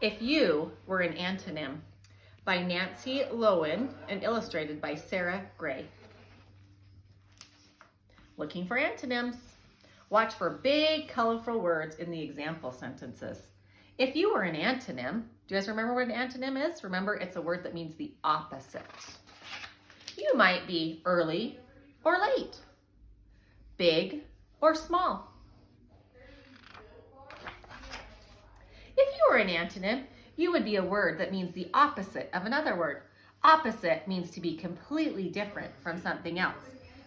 If You Were an Antonym by Nancy Lowen and illustrated by Sarah Gray. Looking for antonyms. Watch for big, colorful words in the example sentences. If you were an antonym, do you guys remember what an antonym is? Remember, it's a word that means the opposite. You might be early or late, big or small. If you were an antonym, you would be a word that means the opposite of another word. Opposite means to be completely different from something else.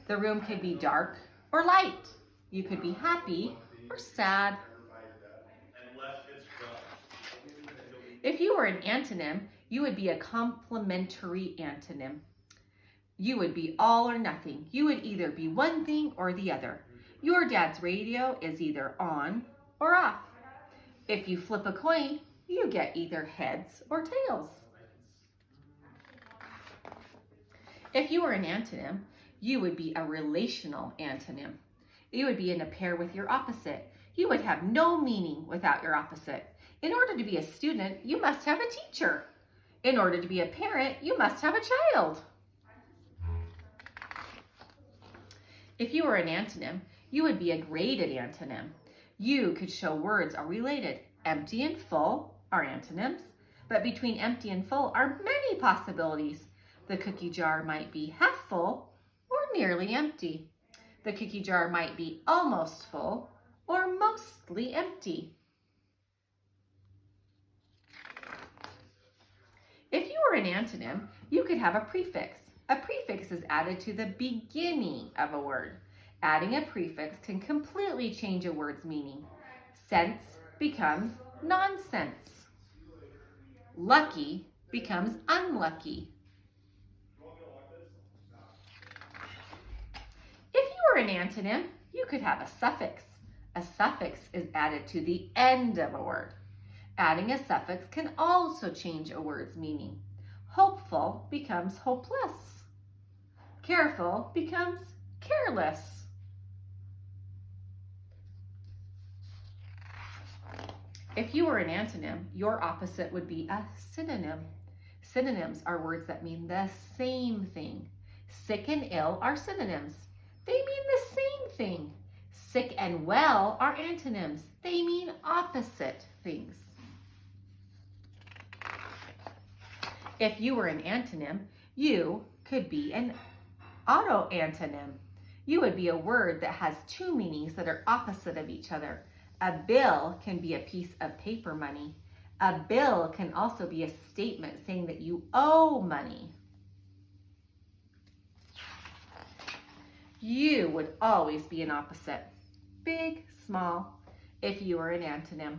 The room could be dark or light. You could be happy or sad. If you were an antonym, you would be a complementary antonym. You would be all or nothing. You would either be one thing or the other. Your dad's radio is either on or off. If you flip a coin, you get either heads or tails. If you were an antonym, you would be a relational antonym. You would be in a pair with your opposite. You would have no meaning without your opposite. In order to be a student, you must have a teacher. In order to be a parent, you must have a child. If you were an antonym, you would be a graded antonym. You could show words are related. Empty and full are antonyms, but between empty and full are many possibilities. The cookie jar might be half full or nearly empty. The cookie jar might be almost full or mostly empty. If you were an antonym, you could have a prefix. A prefix is added to the beginning of a word. Adding a prefix can completely change a word's meaning. Sense becomes nonsense. Lucky becomes unlucky. If you were an antonym, you could have a suffix. A suffix is added to the end of a word. Adding a suffix can also change a word's meaning. Hopeful becomes hopeless. Careful becomes careless. If you were an antonym, your opposite would be a synonym. Synonyms are words that mean the same thing. Sick and ill are synonyms. They mean the same thing. Sick and well are antonyms. They mean opposite things. If you were an antonym, you could be an autoantonym. You would be a word that has two meanings that are opposite of each other. A bill can be a piece of paper money. A bill can also be a statement saying that you owe money. You would always be an opposite. Big, small, if you were an antonym.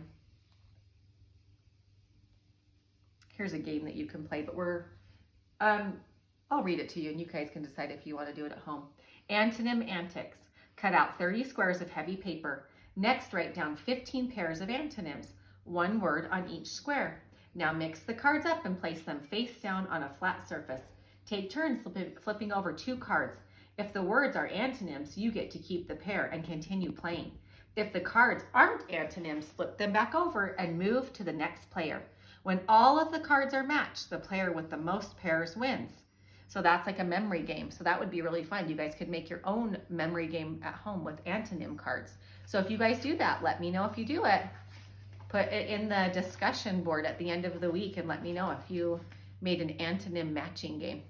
Here's a game that you can play, but I'll read it to you and you guys can decide if you want to do it at home. Antonym antics. Cut out 30 squares of heavy paper. Next, write down 15 pairs of antonyms, one word on each square. Now mix the cards up and place them face down on a flat surface. Take turns flipping over 2 cards. If the words are antonyms, you get to keep the pair and continue playing. If the cards aren't antonyms, flip them back over and move to the next player. When all of the cards are matched, the player with the most pairs wins. So that's like a memory game. So that would be really fun. You guys could make your own memory game at home with antonym cards. So if you guys do that, let me know if you do it. Put it in the discussion board at the end of the week and let me know if you made an antonym matching game.